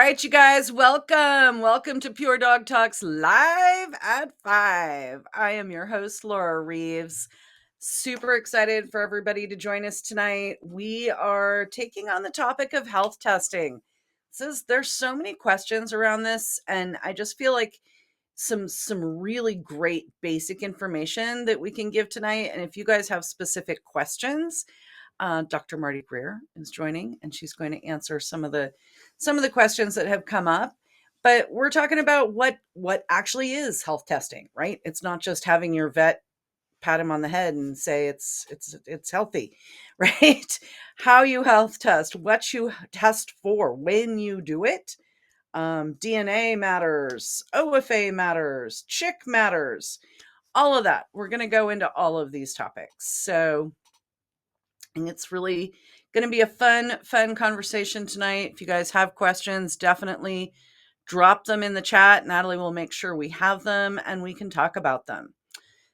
right, you guys, welcome. Welcome to Pure Dog Talks live at 5. I am your host, Laura Reeves. Super excited for everybody to join us tonight. We are taking on the topic of health testing. There's so many questions around this, and I just feel like some really great basic information that we can give tonight. And if you guys have specific questions, Dr. Marty Greer is joining, and she's going to answer some of the questions that have come up. But we're talking about what actually is health testing, right? It's not just having your vet pat him on the head and say it's healthy, right? How you health test, what you test for, when you do it. DNA matters, OFA matters, chick matters, all of that. We're going to go into all of these topics. So, and it's really going to be a fun conversation tonight. If you guys have questions, definitely drop them in the chat. Natalie will make sure we have them and we can talk about them.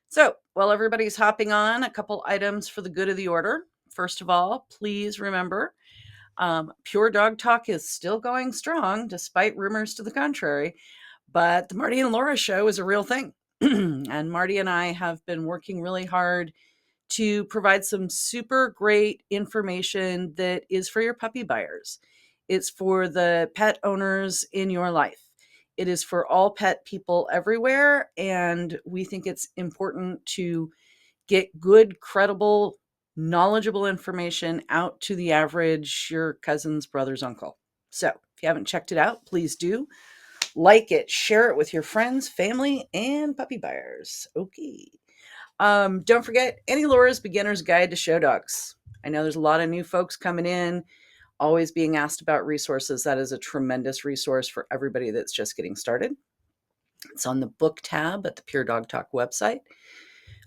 So while everybody's hopping on, a couple items for the good of the order. First of all, please remember, Pure Dog Talk is still going strong despite rumors to the contrary, but the Marty and Laura show is a real thing. And Marty and I have been working really hard to provide some super great information that is for your puppy buyers. It's for the pet owners in your life. It is for all pet people everywhere. And we think it's important to get good, credible, knowledgeable information out to the average, your cousin's brother's uncle. So if you haven't checked it out, please do. Like it, share it with your friends, family, and puppy buyers. Okay. Don't forget Annie Laura's Beginner's Guide to Show Dogs. I know there's a lot of new folks coming in, always being asked about resources. That is a tremendous resource for everybody that's just getting started. It's on the book tab at the Pure Dog Talk website.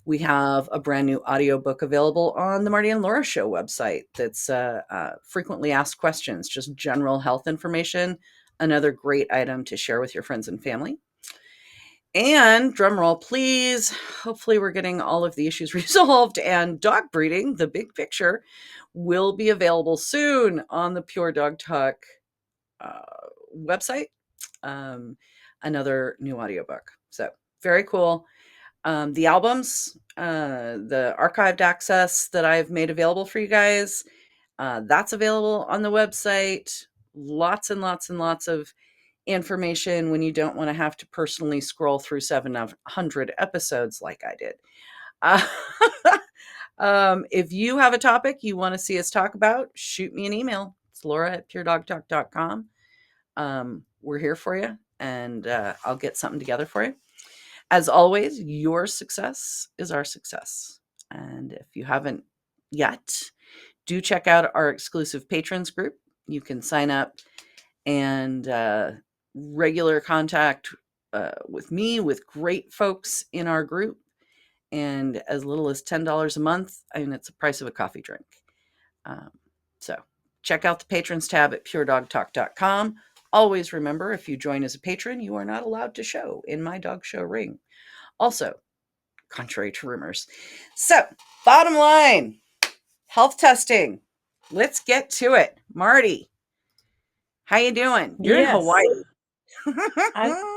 We have a brand new audiobook available on the Marty and Laura Show website that's frequently asked questions, just general health information, another great item to share with your friends and family. And drum roll, please. Hopefully we're getting all of the issues resolved, and dog breeding, the big picture, will be available soon on the Pure Dog Talk website. Another new audiobook. So very cool. The albums, the archived access that I've made available for you guys, that's available on the website. Lots and lots and lots of information when you don't want to have to personally scroll through 700 episodes like I did. If you have a topic you want to see us talk about, shoot me an email. It's laura@puredogtalk.com. We're here for you, and I'll get something together for you. As always, your success is our success. And if you haven't yet, do check out our exclusive patrons group. You can sign up and regular contact with me, with great folks in our group, and as little as $10 a month. I mean, it's the price of a coffee drink. So check out the patrons tab at puredogtalk.com. Always remember, if you join as a patron, you are not allowed to show in my dog show ring. Also, contrary to rumors. So, bottom line, health testing. Let's get to it. Marty, how you doing? You're in Hawaii.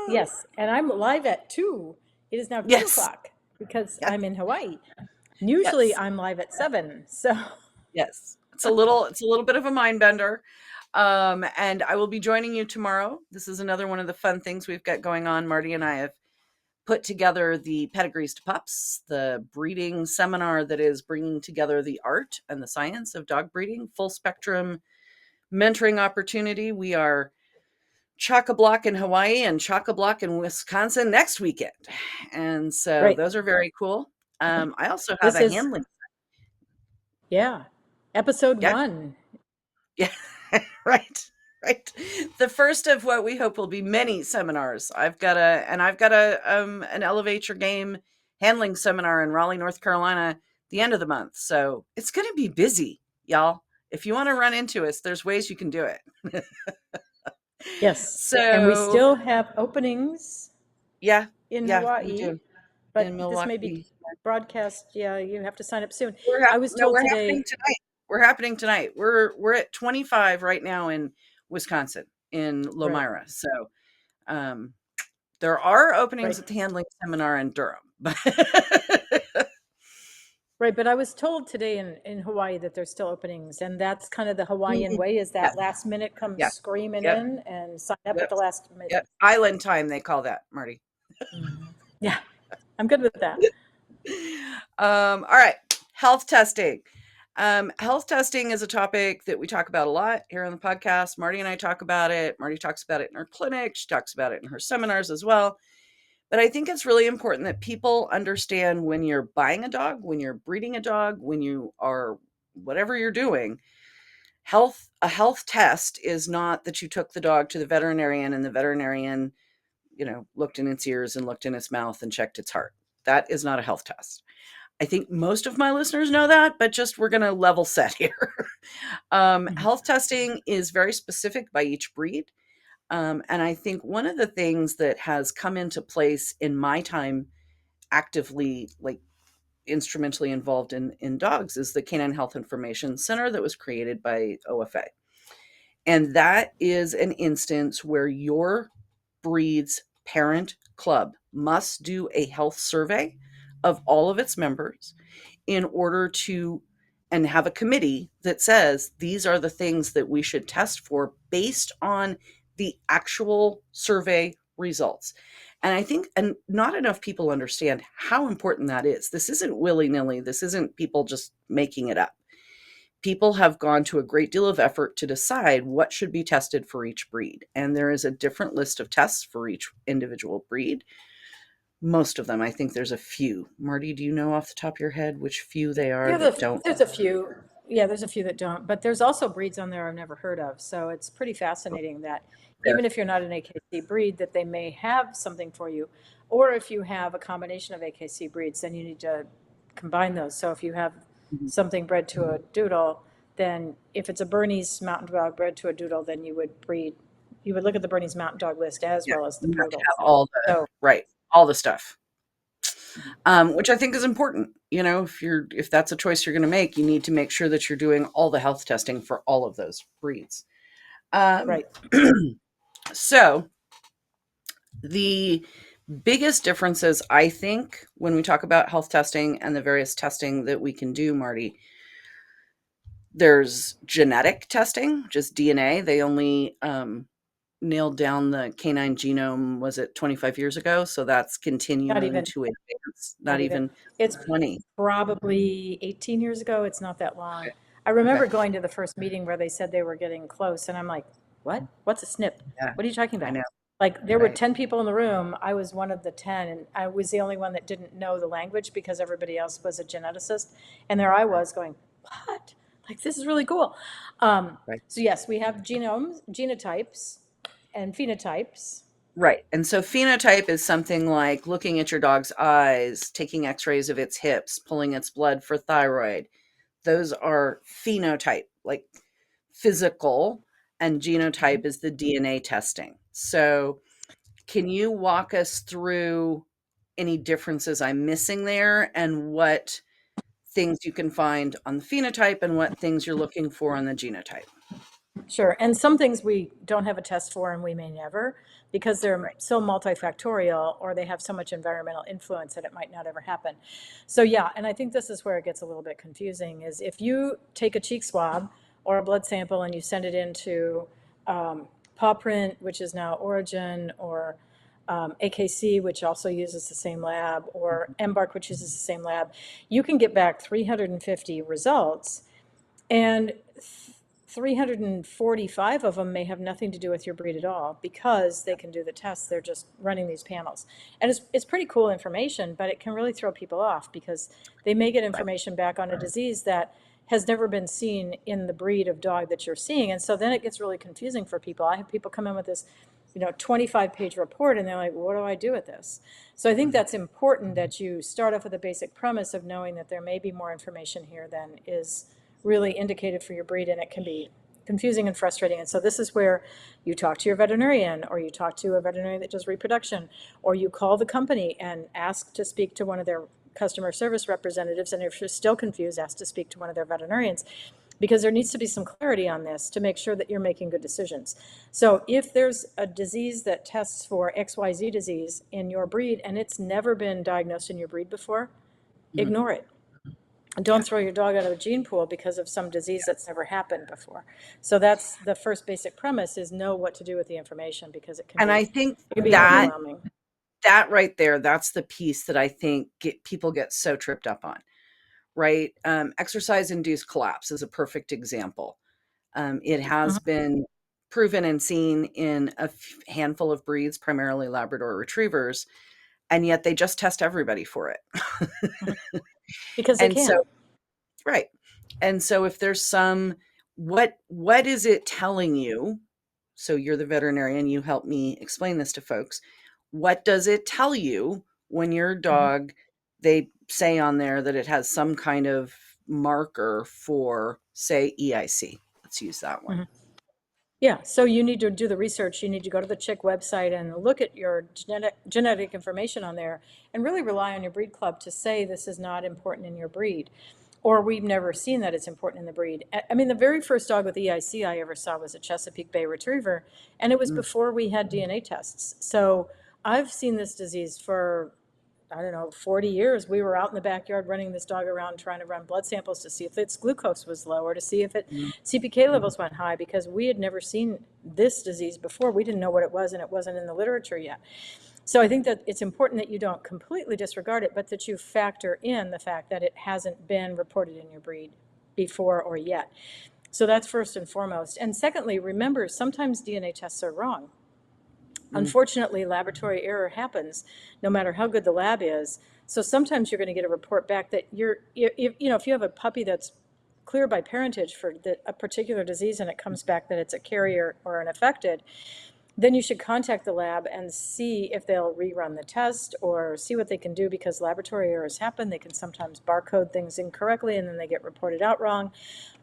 Yes, and I'm live at 2. It is now 2 o'clock because I'm in Hawaii. And usually I'm live at 7. So yes, it's a little bit of a mind bender. And I will be joining you tomorrow. This is another one of the fun things we've got going on. Marty and I have put together the Pedigrees to Pups, the breeding seminar that is bringing together the art and the science of dog breeding, full spectrum mentoring opportunity. We are chock-a-block in Hawaii and chock-a-block in Wisconsin next weekend. And so Those are very cool. I also have a handling. Yeah. Episode 1. Yeah. Right. The first of what we hope will be many seminars. I've got an Elevate Your Game handling seminar in Raleigh, North Carolina, the end of the month. So it's going to be busy, y'all. If you want to run into us, there's ways you can do it. Yes. And we still have openings. Yeah. In Hawaii. We do. But this may be broadcast. Yeah, you have to sign up soon. We're happening tonight. We're at 25 right now in Wisconsin. in Right. Lomira. So um, there are openings Right. at the handling seminar in Durham. But Right. But I was told today in Hawaii that there's still openings, and that's kind of the Hawaiian way, is yes, that last minute come yeah, screaming yep, in and sign up at yep, the last minute. yep. Island time, they call that, Marty. Yeah, I'm good with that. All right, health testing. Health testing is a topic that we talk about a lot here on the podcast. Marty and I talk about it. Marty talks about it in her clinic. She talks about it in her seminars as well. But I think it's really important that people understand when you're buying a dog, when you're breeding a dog, when you are whatever you're doing, a health test is not that you took the dog to the veterinarian and the veterinarian, looked in its ears and looked in its mouth and checked its heart. That is not a health test. I think most of my listeners know that, but just we're going to level set here. Health testing is very specific by each breed. And I think one of the things that has come into place in my time actively, like instrumentally involved in dogs, is the Canine Health Information Center that was created by OFA. And that is an instance where your breed's parent club must do a health survey of all of its members in order to and have a committee that says these are the things that we should test for based on the actual survey results. And I think and not enough people understand how important that is. This isn't willy-nilly. This isn't people just making it up. People have gone to a great deal of effort to decide what should be tested for each breed. And there is a different list of tests for each individual breed. Most of them, I think there's a few. Marty, do you know off the top of your head which few they are that don't? There's a few. Yeah, there's a few that don't, but there's also breeds on there I've never heard of. So it's pretty fascinating that Fair. even if you're not an AKC breed, that they may have something for you. Or if you have a combination of AKC breeds, then you need to combine those. So if you have Mhm. something bred to a doodle, then if it's a Bernese Mountain Dog bred to a doodle, then you would look at the Bernese Mountain Dog list as Yeah, well as the you have to poodle. have all the So, right, all the stuff, which I think is important. If that's a choice you're going to make, you need to make sure that you're doing all the health testing for all of those breeds. Um, right. so the biggest differences, I think, when we talk about health testing and the various testing that we can do, Marty, there's genetic testing, just DNA. They only nailed down the canine genome, was it 25 years ago? So that's Not continuing even, to advance, not not even. even It's 20. probably 18 years ago. It's not that long. Okay. I Okay. remember going to the first meeting where they said they were getting close, and I'm like, what? What's a SNP? Yeah, What are you talking I about? know. Like, there were Right. 10 people in the room. I was one of the 10, and I was the only one that didn't know the language because everybody else was a geneticist. And there I Right. was going, what? Like, this is really cool. Right. So, yes, we have genotypes, and phenotypes. Right. And so phenotype is something like looking at your dog's eyes, taking x-rays of its hips, pulling its blood for thyroid. Those are phenotype, like physical, and genotype is the DNA testing. So, can you walk us through any differences I'm missing there and what things you can find on the phenotype and what things you're looking for on the genotype? Sure. And some things we don't have a test for and we may never because they're Right. so multifactorial or they have so much environmental influence that it might not ever happen. So yeah, and I think this is where it gets a little bit confusing is if you take a cheek swab or a blood sample and you send it into paw print, which is now Origin, or AKC, which also uses the same lab, or Embark, which uses the same lab, you can get back 350 results. And 345 of them may have nothing to do with your breed at all because they can do the tests. They're just running these panels. And it's pretty cool information, but it can really throw people off because they may get Right. information back on a disease that has never been seen in the breed of dog that you're seeing. And so then it gets really confusing for people. I have people come in with this 25-page report and they're like, what do I do with this? So I think Mhm. that's important that you start off with a basic premise of knowing that there may be more information here than is really indicated for your breed, and it can be confusing and frustrating. And so this is where you talk to your veterinarian, or you talk to a veterinarian that does reproduction, or you call the company and ask to speak to one of their customer service representatives. And if you're still confused, ask to speak to one of their veterinarians, because there needs to be some clarity on this to make sure that you're making good decisions. So if there's a disease that tests for XYZ disease in your breed and it's never been diagnosed in your breed before, Mhm. ignore it. Yeah. Don't throw your dog out of a gene pool because of some disease that's never happened before. So that's the first basic premise, is know what to do with the information, because And I think it can be that overwhelming. that right there, that's the piece that I think people get so tripped up on, right? Exercise induced collapse is a perfect example. It has Mhm, been proven and seen in a handful of breeds, primarily Labrador retrievers, and yet they just test everybody for it. mhm. Because they And so, can. right. And so if there's some, what is it telling you? So you're the veterinarian, you help me explain this to folks. What does it tell you when your Mhm, dog, they say on there that it has some kind of marker for, say, EIC? Let's use that one. mhm. Yeah, so you need to do the research. You need to go to the Chick website and look at your genetic information on there, and really rely on your breed club to say this is not important in your breed, or we've never seen that it's important in the breed. I mean, the very first dog with EIC I ever saw was a Chesapeake Bay Retriever, and it was Mm, before we had DNA tests. So I've seen this disease for, I don't know, 40 years. We were out in the backyard running this dog around trying to run blood samples to see if its glucose was low, or to see if its mm, CPK mhm, levels went high, because we had never seen this disease before. We didn't know what it was, and it wasn't in the literature yet. So I think that it's important that you don't completely disregard it, but that you factor in the fact that it hasn't been reported in your breed before or yet. So that's first and foremost. And secondly, remember, sometimes DNA tests are wrong. mm, Unfortunately, laboratory error happens no matter how good the lab is. So sometimes you're going to get a report back that if you have a puppy that's clear by parentage for a particular disease, and it comes back that it's a carrier or an affected, then you should contact the lab and see if they'll rerun the test or see what they can do, because laboratory errors happen. They can sometimes barcode things incorrectly and then they get reported out wrong.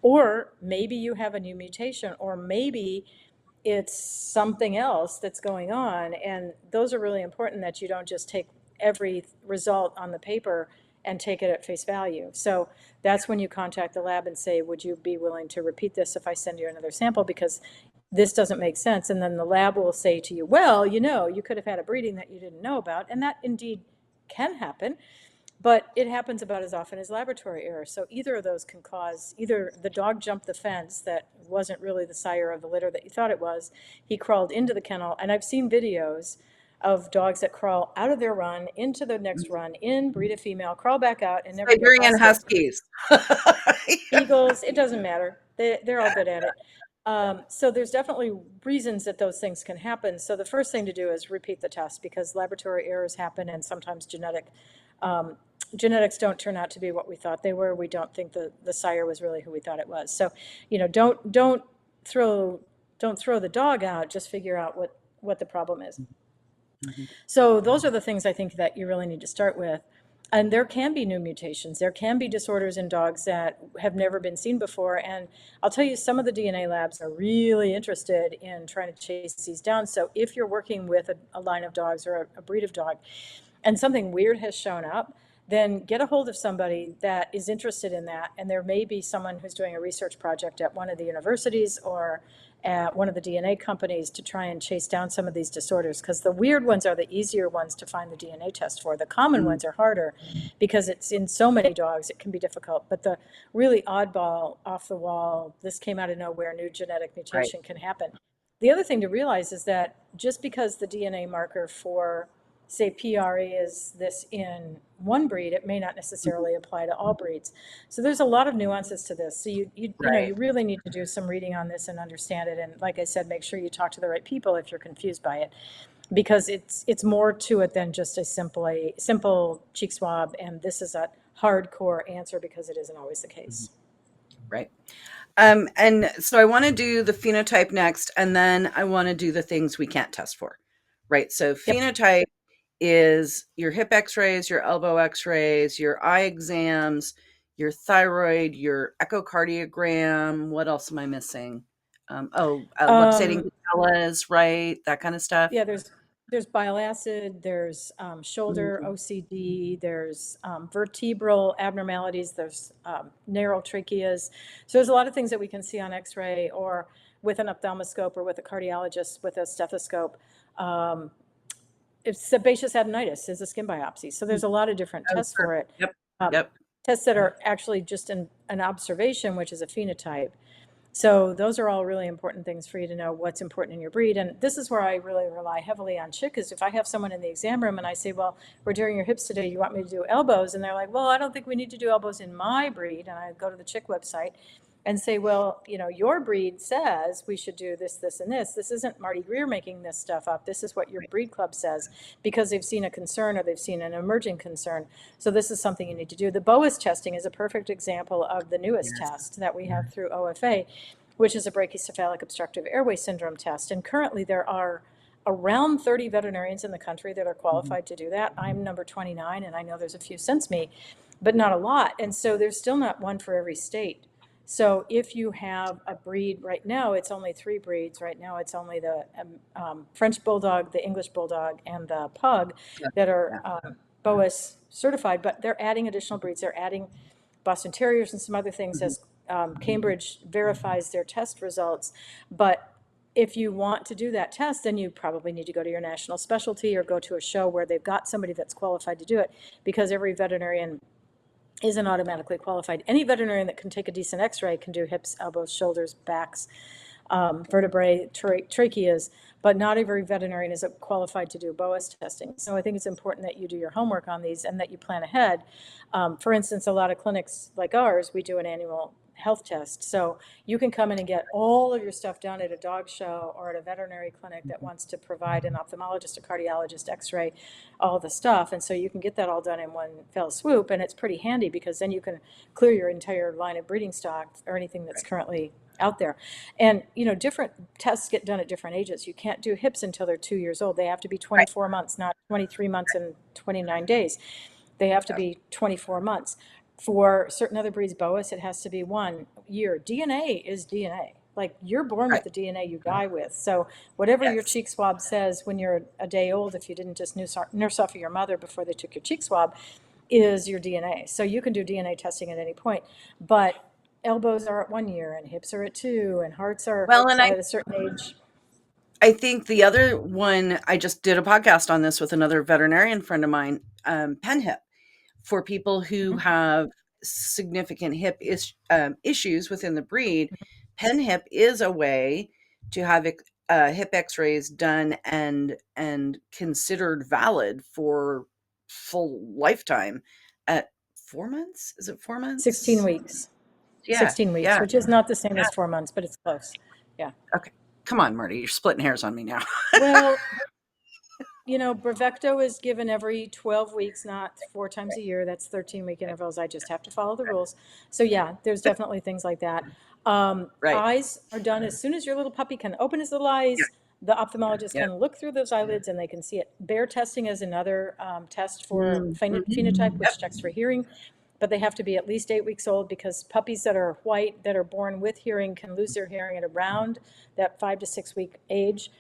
Or maybe you have a new mutation, or maybe it's something else that's going on. And those are really important, that you don't just take every result on the paper and take it at face value. So that's when you contact the lab and say, would you be willing to repeat this if I send you another sample? Because this doesn't make sense. And then the lab will say to you, well, you could have had a breeding that you didn't know about. And that indeed can happen, but it happens about as often as laboratory error. So either of those can cause, either the dog jumped the fence that wasn't really the sire of the litter that you thought it was, he crawled into the kennel, and I've seen videos of dogs that crawl out of their run into the next run in, breed a female, crawl back out, and never get Siberian busted. Huskies. Eagles, it doesn't matter. They're all good at it. So there's definitely reasons that those things can happen. So the first thing to do is repeat the test, because laboratory errors happen, and sometimes um, genetics don't turn out to be what we thought they were. We don't think the sire was really who we thought it was. So, throw don't throw the dog out. Just figure out what the problem is. Mhm. So those are the things I think that you really need to start with. And there can be new mutations. There can be disorders in dogs that have never been seen before. And I'll tell you, some of the DNA labs are really interested in trying to chase these down. So if you're working with a line of dogs or a breed of dog, and something weird has shown up, then get a hold of somebody that is interested in that. And there may be someone who's doing a research project at one of the universities or at one of the DNA companies to try and chase down some of these disorders, because the weird ones are the easier ones to find the DNA test for. The common Mm, ones are harder because it's in so many dogs, it can be difficult. But the really oddball, off the wall, this came out of nowhere, new genetic right. mutation can happen. The other thing to realize is that just because the DNA marker for, say, PRE is this in one breed, it may not Mhm. necessarily apply to all breeds. So there's a lot of nuances to this. So Right. you really need to do some reading on this and understand it. And like I said, make sure you talk to the right people if you're confused by it, because it's more to it than just a simple cheek swab. And this is a hardcore answer, because it isn't always the Mhm. case. Right. And so I want to do the phenotype next, and then I want to do the things we can't test for. Right. So Yep. phenotype is your hip x-rays, your elbow x-rays, your eye exams, your thyroid, your echocardiogram. What else am I missing? Luxating Um, papillae, right? That kind of stuff. yeah, there's There's bile acid, there's shoulder OCD, there's vertebral abnormalities, there's narrow tracheas. So there's a lot of things that we can see on X-ray or with an ophthalmoscope or with a cardiologist with a stethoscope. Um, if sebaceous adenitis is a skin biopsy. So there's a lot of different Oh, tests sure. for it. Yep. Um, Yep. Tests that are actually just an observation, which is a phenotype. So those are all really important things for you to know what's important in your breed. And this is where I really rely heavily on chick, is if I have someone in the exam room and I say, well, we're doing your hips today, you want me to do elbows? And they're like, well, I don't think we need to do elbows in my breed. And I go to the chick website and say, well, your breed says we should do this, this, and this. This isn't Marty Greer making this stuff up. This is what your breed club says because they've seen a concern or they've seen an emerging concern. So this is something you need to do. The Boas testing is a perfect example of the newest test that we have through OFA, which is a brachycephalic obstructive airway syndrome test. And currently there are around 30 veterinarians in the country that are qualified to do that. I'm number 29, and I know there's a few since me, but not a lot. And so there's still not one for every state. So if you have a breed right now, it's only 3 breeds. Right now, it's only the French Bulldog, the English Bulldog, and the Pug that are BOAS certified, but they're adding additional breeds. They're adding Boston Terriers and some other things as Cambridge verifies their test results. But if you want to do that test, then you probably need to go to your national specialty or go to a show where they've got somebody that's qualified to do it, because every veterinarian isn't automatically qualified. Any veterinarian that can take a decent x-ray can do hips, elbows, shoulders, backs, vertebrae, tracheas, but not every veterinarian is qualified to do BOAS testing. So I think it's important that you do your homework on these and that you plan ahead. For instance, a lot of clinics like ours, we do an annual health test. So you can come in and get all of your stuff done at a dog show or at a veterinary clinic that wants to provide an ophthalmologist, a cardiologist, x-ray, all the stuff. And so you can get that all done in one fell swoop. And it's pretty handy because then you can clear your entire line of breeding stock or anything that's currently out there. And, different tests get done at different ages. You can't do hips until they're 2 years old. They have to be 24 months, not 23 months and 29 days. They have to be 24 months. For certain other breeds, Boas, it has to be 1 year. DNA is DNA. Like, you're born with the DNA you die with. So whatever your cheek swab says when you're a day old, if you didn't just nurse off of your mother before they took your cheek swab, is your DNA. So you can do DNA testing at any point. But elbows are at 1 year and hips are at 2 and hearts are Well, and at a certain age. I think the other one, I just did a podcast on this with another veterinarian friend of mine, pen hip, for people who have significant hip issues within the breed. Pen hip is a way to have hip x-rays done and considered valid for full lifetime at 4 months. Is it 4 months? 16 weeks. Yeah. 16 weeks, Yeah. which is not the same as 4 months, but it's close. Yeah. Okay. Come on, Marty. You're splitting hairs on me now. Well, Bravecto is given every 12 weeks, not 4 times a year. That's 13-week intervals. I just have to follow the rules. So yeah, there's definitely things like that. Right. Eyes are done as soon as your little puppy can open his little eyes. The ophthalmologist can look through those eyelids and they can see it. Bear testing is another test for phenotype, which checks for hearing, but they have to be at least 8 weeks old, because puppies that are white that are born with hearing can lose their hearing at around that 5 to 6 week age.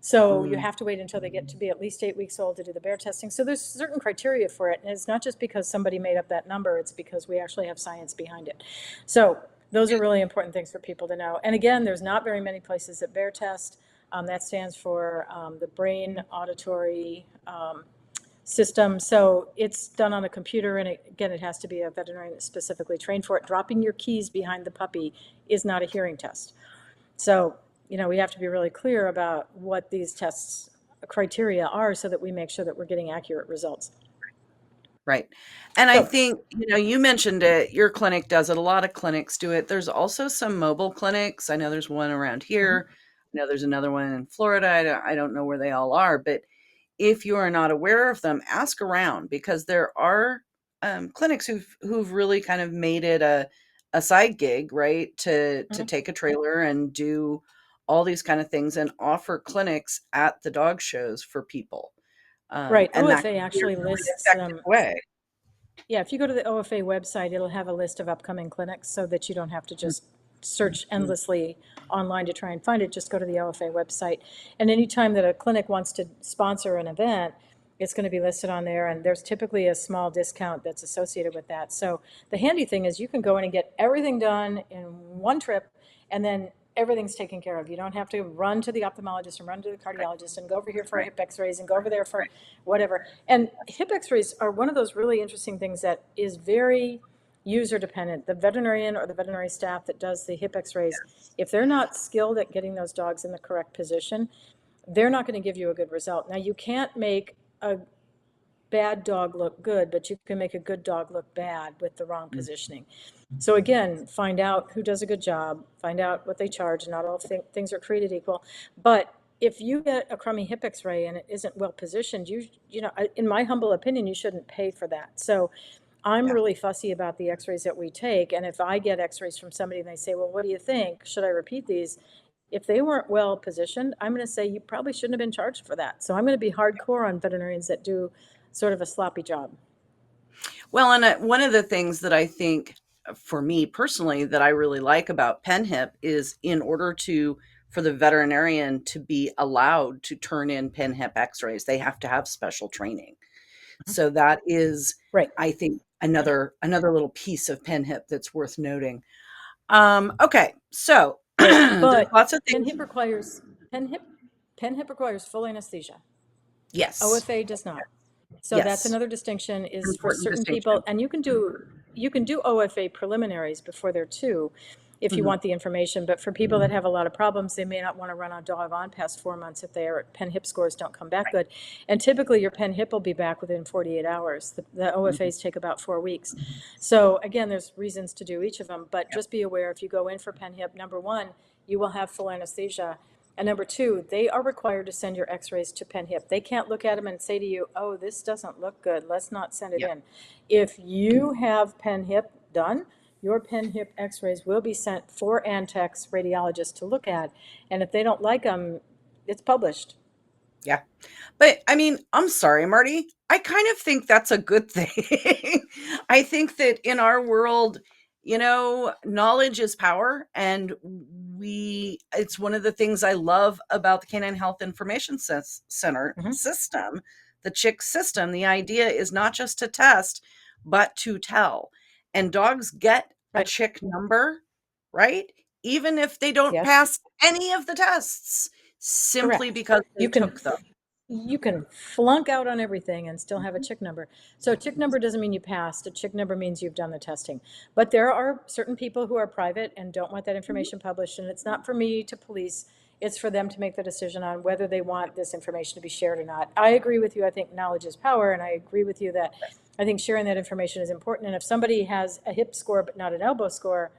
So you have to wait until they get to be at least 8 weeks old to do the bear testing. So there's certain criteria for it. And it's not just because somebody made up that number, it's because we actually have science behind it. So those are really important things for people to know. And again, there's not very many places that bear test. That stands for the brain auditory system. So it's done on a computer. And again, it has to be a veterinarian that's specifically trained for it. Dropping your keys behind the puppy is not a hearing test. So we have to be really clear about what these tests criteria are so that we make sure that we're getting accurate results. Right. And I think, you mentioned it, your clinic does it. A lot of clinics do it. There's also some mobile clinics. I know there's one around here. I know there's another one in Florida. I don't know where they all are, but if you are not aware of them, ask around, because there are clinics who've really kind of made it a side gig, right? To take a trailer and do all these kind of things and offer clinics at the dog shows for people. Right. And that OFA can be a actually really lists effective way. Yeah, if you go to the OFA website, it'll have a list of upcoming clinics so that you don't have to just search Mm. endlessly online to try and find it. Just go to the OFA website. And anytime that a clinic wants to sponsor an event, it's going to be listed on there, and there's typically a small discount that's associated with that. So the handy thing is you can go in and get everything done in one trip, and then everything's taken care of. You don't have to run to the ophthalmologist and run to the Right, cardiologist and go over here for right, hip x-rays and go over there for right. whatever. And hip x-rays are one of those really interesting things that is very user dependent. The veterinarian or the veterinary staff that does the hip x-rays, Yes. if they're not skilled at getting those dogs in the correct position, they're not going to give you a good result. Now, you can't make a bad dog look good, but you can make a good dog look bad with the wrong Mm. positioning. So again, find out who does a good job, find out what they charge. Not all things are created equal. But if you get a crummy hip x-ray and it isn't well positioned, in my humble opinion, you shouldn't pay for that. So I'm Yeah. really fussy about the x-rays that we take. And if I get x-rays from somebody and they say, well, what do you think? Should I repeat these? If they weren't well positioned, I'm going to say you probably shouldn't have been charged for that. So I'm going to be hardcore on veterinarians that do sort of a sloppy job. Well, and one of the things that I think for me personally that I really like about PenHip is in order for the veterinarian to be allowed to turn in PenHip x-rays, they have to have special training. So that is, Right. I think, another little piece of PenHip that's worth noting. Okay, so Right. there's But lots of pen things. hip requires pen hip pen hip requires full anesthesia. Yes, OFA does not. So that's yes, another distinction is for important certain people, distinction. and you can do OFA preliminaries before there too, if you Mhm. want the information. But for people that have a lot of problems, they may not want to run a dog on past 4 months if their pen hip scores don't come back Right. good. And typically your pen hip will be back within 48 hours. The Mhm. OFAs take about 4 weeks. So again, there's reasons to do each of them, but Yep. just be aware if you go in for pen hip, number one, you will have full anesthesia. And number two, they are required to send your x-rays to PenHip. They can't look at them and say to you, oh, this doesn't look good, let's not send it Yep. in. If you have PenHip done, your PenHip x-rays will be sent for Antech's radiologist to look at. And if they don't like them, it's published. Yeah. But I mean, I'm sorry, Marty. I kind of think that's a good thing. I think that in our world, knowledge is power. And it's one of the things I love about the Canine Health Information Center Mhm. system, the CHIC system. The idea is not just to test, but to tell. And dogs get a Right. CHIC number, right? Even if they don't Yes. pass any of the tests, simply Correct. because they You can took them. you can flunk out on everything and still have a chick number. So a chick number doesn't mean you passed. A chick number means you've done the testing. But there are certain people who are private and don't want that Mhm. information published, and it's not for me to police. It's for them to make the decision on whether they want this information to be shared or not. I agree with you. I think knowledge is power, and I agree with you that I think sharing that information is important. And if somebody has a hip score but not an elbow score,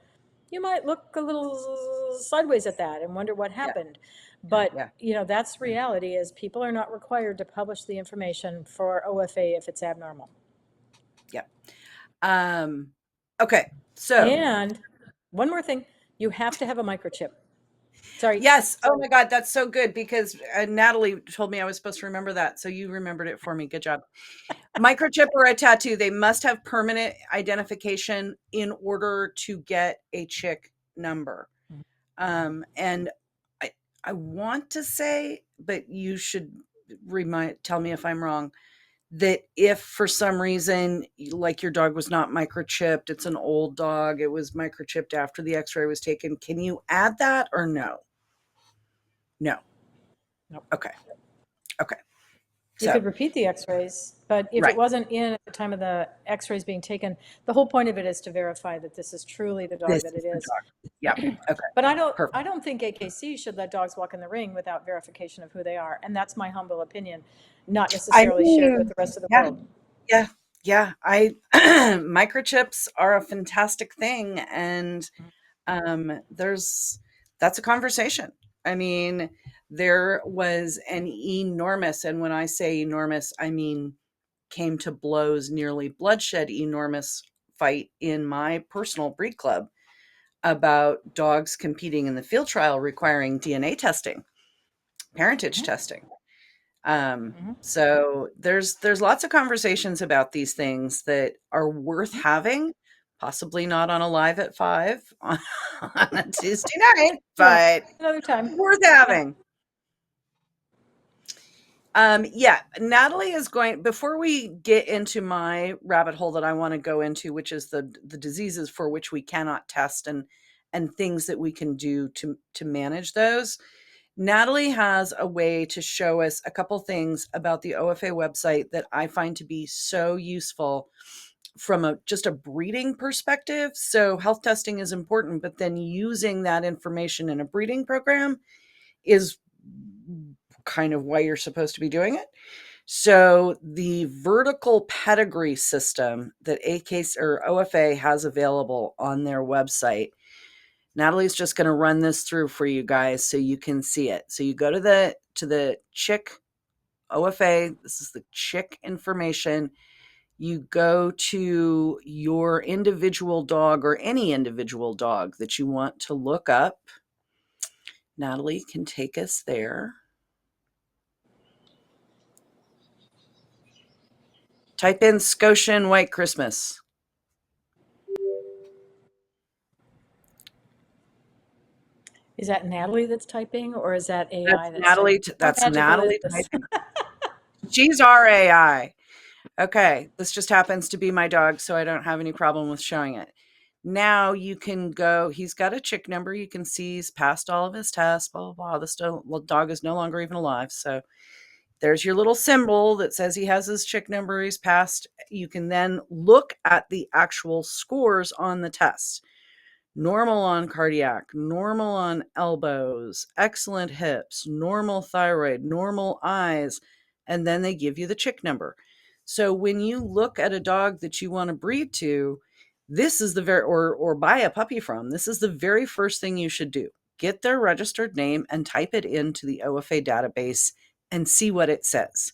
you might look a little sideways at that and wonder what Yeah, happened. But, yeah, that's reality is people are not required to publish the information for OFA if it's abnormal. yeah. Um, okay, so And one more thing, you have to have a microchip. Sorry. yes, oh my God, that's so good because Natalie told me I was supposed to remember that, so you remembered it for me. Good job. Microchip or a tattoo, they must have permanent identification in order to get a chick number. And I I want to say, but you should tell me if I'm wrong, that if for some reason, like your dog was not microchipped, it's an old dog, it was microchipped after the x-ray was taken, can you add that or no? No. Nope. Okay. Okay. You So, could repeat the x-rays, but if it right. wasn't in at the time of the x-rays being taken, the whole point of it is to verify that this is truly the dog This that is it the is. dog. Yeah. Okay. But I don't, Perfect. I don't think AKC should let dogs walk in the ring without verification of who they are. And that's my humble opinion, not I necessarily shared with mean, the rest of the yeah, world. yeah, yeah. I microchips are a fantastic thing, and there's that's a conversation. I mean, there was an enormous, and when I say enormous, I mean came to blows, nearly bloodshed, enormous fight in my personal breed club about dogs competing in the field trial requiring DNA testing, parentage Mhm, testing. mhm, So there's lots of conversations about these things that are worth mhm. having. possibly not on a live at 5 on a Tuesday night, Yeah, but another time. worth Yep. having. Yeah, Natalie is going, before we get into my rabbit hole that I want to go into, which is the diseases for which we cannot test and things that we can do to manage those. Natalie has a way to show us a couple things about the OFA website that I find to be so useful from just a breeding perspective. So health testing is important, but then using that information in a breeding program is kind of why you're supposed to be doing it. So the vertical pedigree system that ACASE or OFA has available on their website, Natalie's just going to run this through for you guys so you can see it. So you go to the chick OFA. This is the chick information. You go to your individual dog or any individual dog that you want to look up. Natalie can take us there. Type in Scotian White Christmas. Is that Natalie that's typing, or is that AI that's Natalie. typing? How That's magical is Natalie this? typing. She's our AI. Okay, this just happens to be my dog, so I don't have any problem with showing it. Now you can go, he's got a chick number. You can see he's passed all of his tests, blah, blah, blah. The dog is no longer even alive. So there's your little symbol that says he has his chick number. He's passed. You can then look at the actual scores on the test. Normal on cardiac, normal on elbows, excellent hips, normal thyroid, normal eyes, and then they give you the chick number. So when you look at a dog that you want to breed to, this is the very or buy a puppy from, this is the very first thing you should do. Get their registered name and type it into the OFA database and see what it says.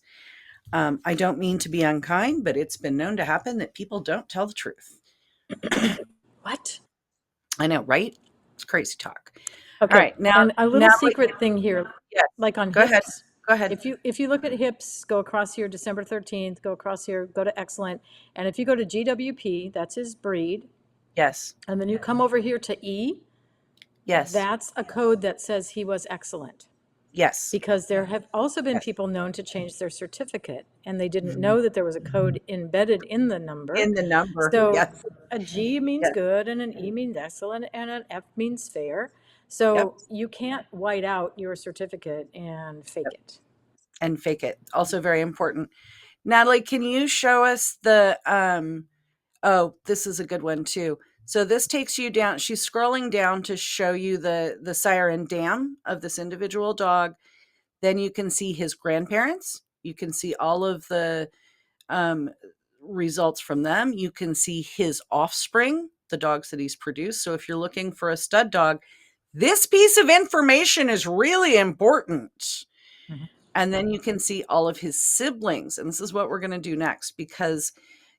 I don't mean to be unkind, but it's been known to happen that people don't tell the truth. What? I know, right? It's crazy talk. All Okay, right, now, and a little Natalie, secret thing here, yes, like on go ahead. hips. Go ahead. If you look at hips, go across here, December 13th, go across here, go to excellent. And if you go to GWP, that's his breed, Yes, and then you come over here to E, yes, that's a code that says he was excellent. yes, Because there have also been yes. people known to change their certificate, and they didn't Mhm. know that there was a code embedded in the number. In the number, So yes, a G means yes, good, and an E means excellent, and an F means fair. yep, So you can't white out your certificate and fake yep, it. and fake it. Also very important. Natalie, can you show us the, oh, this is a good one too. So this takes you down, she's scrolling down to show you the sire and dam of this individual dog. Then you can see his grandparents. You can see all of the um, results from them. You can see his offspring, the dogs that he's produced. So if you're looking for a stud dog, this piece of information is really important. Mhm. And then you can see all of his siblings. And this is what we're going to do next, because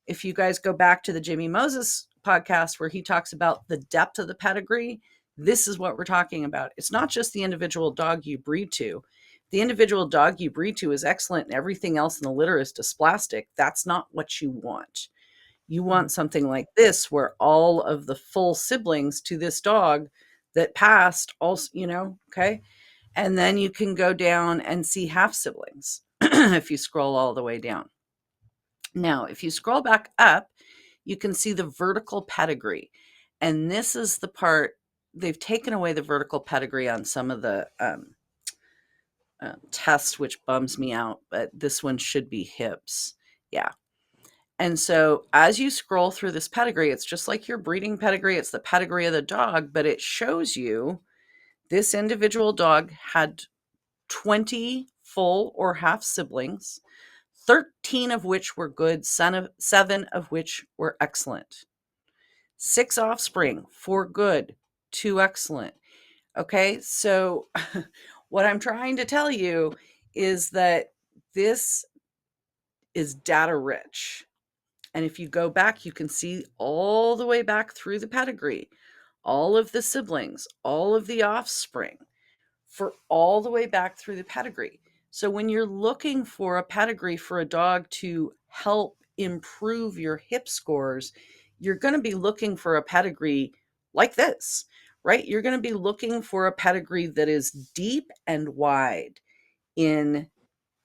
if you guys go back to the Jimmy Moses podcast where he talks about the depth of the pedigree, this is what we're talking about. It's not just the individual dog you breed to. The individual dog you breed to is excellent and everything else in the litter is dysplastic. That's not what you want. You Mhm. want something like this where all of the full siblings to this dog that passed also, okay? And then you can go down and see half siblings if you scroll all the way down. Now, if you scroll back up, you can see the vertical pedigree. And this is the part, they've taken away the vertical pedigree on some of the tests, which bums me out, but this one should be hips. Yeah. And so as you scroll through this pedigree, it's just like your breeding pedigree, it's the pedigree of the dog, but it shows you this individual dog had 20 full or half siblings, 13 of which were good, 7 of which were excellent. 6 offspring, 4 good, 2 excellent. Okay, so what I'm trying to tell you is that this is data rich. And if you go back, you can see all the way back through the pedigree, all of the siblings, all of the offspring, for all the way back through the pedigree. So when you're looking for a pedigree for a dog to help improve your hip scores, you're going to be looking for a pedigree like this, right? You're going to be looking for a pedigree that is deep and wide in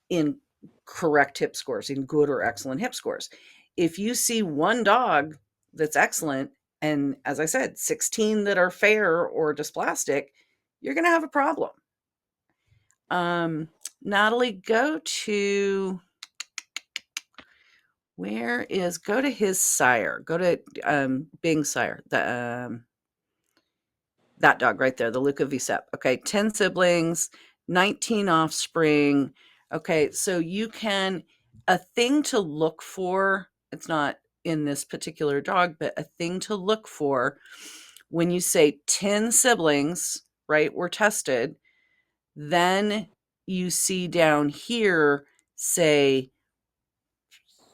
in correct hip scores, in good or excellent hip scores. If you see one dog that's excellent, and as I said, 16 that are fair or dysplastic, you're going to have a problem. Natalie, go to his sire, go to Bing's sire, that dog right there, the Luca Visep. Okay, 10 siblings, 19 offspring. Okay, so you can, a thing to look for, it's not in this particular dog, but a thing to look for when you say 10 siblings, right, were tested, then you see down here, say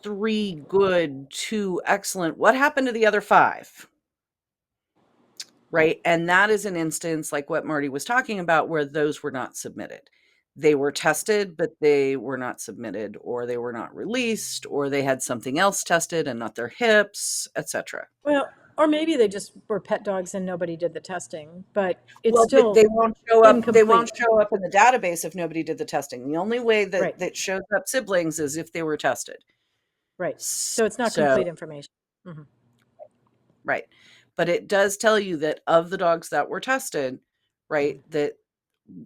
3 good, 2 excellent. What happened to the other 5? Right? And that is an instance like what Marty was talking about where those were not submitted. They were tested, but they were not submitted, or they were not released, or they had something else tested and not their hips, etc. Well, or maybe they just were pet dogs and nobody did the testing, but it's Well, but still they won't incomplete. show up in the database if nobody did the testing. The only way Right, that shows up siblings is if they were tested. right. So it's not So, complete information. Mhm. right. But it does tell you that of the dogs that were tested, right, that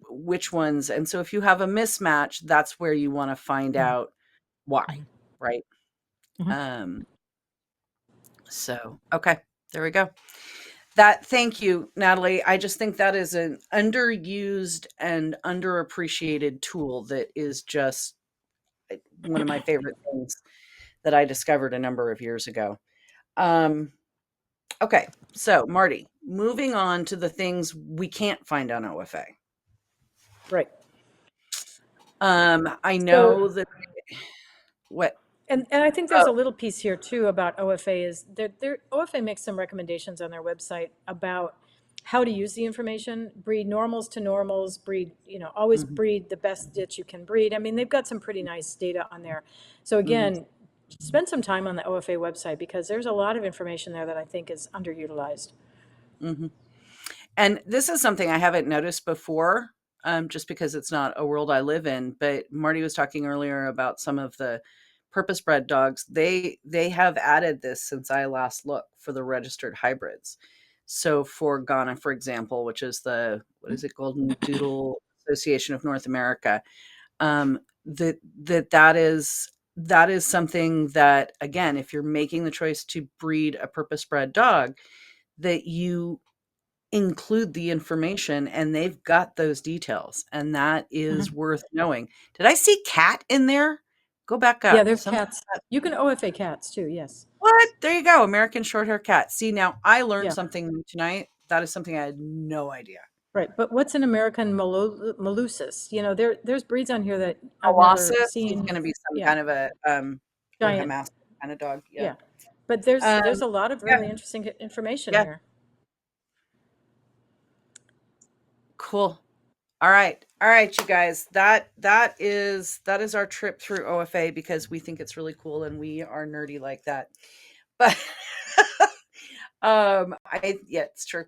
which ones. And so if you have a mismatch, that's where you want to find Mhm. out why, Mhm. right? Mhm. Um, so, okay, there we go. That, thank you, Natalie. I just think that is an underused and underappreciated tool that is just one of my favorite things that I discovered a number of years ago. Um, okay, so Marty, moving on to the things we can't find on OFA. Right. I So, know that what and I think there's oh, a little piece here too about OFA is their OFA makes some recommendations on their website about how to use the information, breed normals to normals, breed, always mhm, breed the best ditch you can breed. I mean, they've got some pretty nice data on there. So mhm, again, spend some time on the OFA website because there's a lot of information there that I think is underutilized. mhm. And this is something I haven't noticed before, just because it's not a world I live in. But Marty was talking earlier about some of the purpose-bred dogs. They have added this since I last looked for the registered hybrids. So for Ghana, for example, which is the what is it, Golden Doodle Association of North America, that is something that, again, if you're making the choice to breed a purpose-bred dog, that you include the information and they've got those details, and that is Mhm. worth knowing. Did I see cat in there? Go back Yeah, up. there's Something cats. You can OFA cats too, yes. what? There you go, American Shorthair Cat. See, now I learned Yeah. something new tonight. That is something I had no idea. Right, but what's an American Molossus? There's breeds on here that I've never Colossus is seen. gonna be some Yeah, kind of a, like a giant. mastiff kinda dog, yeah. Yeah, but there's Um, a lot of yeah, really interesting information yeah, here. cool. Alright, you guys. That is our trip through OFA because we think it's really cool and we are nerdy like that. But I yeah, it's true.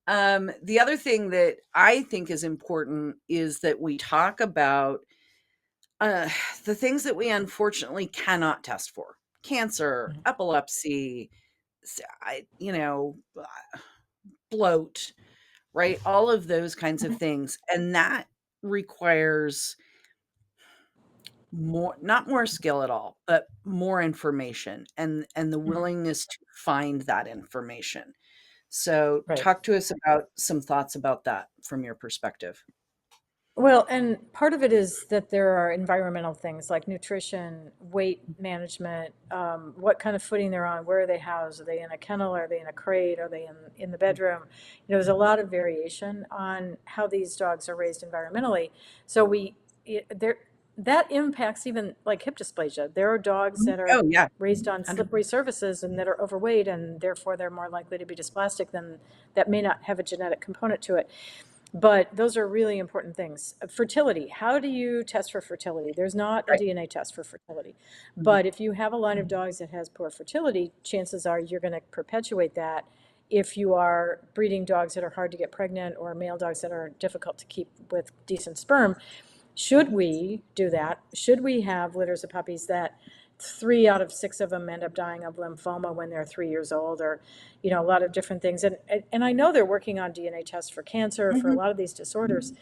The other thing that I think is important is that we talk about uh, the things that we unfortunately cannot test for: cancer, Mhm. epilepsy, bloat, right? All of those kinds of Mhm. things, and that requires more, not more skill at all, but more information and the Mhm. willingness to find that information. So Right. talk to us about some thoughts about that from your perspective. Well, and part of it is that there are environmental things like nutrition, weight management, what kind of footing they're on, where are they housed? Are they in a kennel? Are they in a crate? Are they in the bedroom? There's a lot of variation on how these dogs are raised environmentally. So there, that impacts even like hip dysplasia. There are dogs Mhm. that are Oh, yeah. raised on 100. slippery surfaces and that are overweight, and therefore they're more likely to be dysplastic than that may not have a genetic component to it. But those are really important things. Fertility. How do you test for fertility? There's not a Right. DNA test for fertility. Mhm. But if you have a line of dogs that has poor fertility, chances are you're going to perpetuate that if you are breeding dogs that are hard to get pregnant or male dogs that are difficult to keep with decent sperm. Should we do that? Should we have litters of puppies that 3 out of 6 of them end up dying of lymphoma when they're 3 years old, or, a lot of different things? And I know they're working on DNA tests for cancer, for a Mhm. lot of these disorders.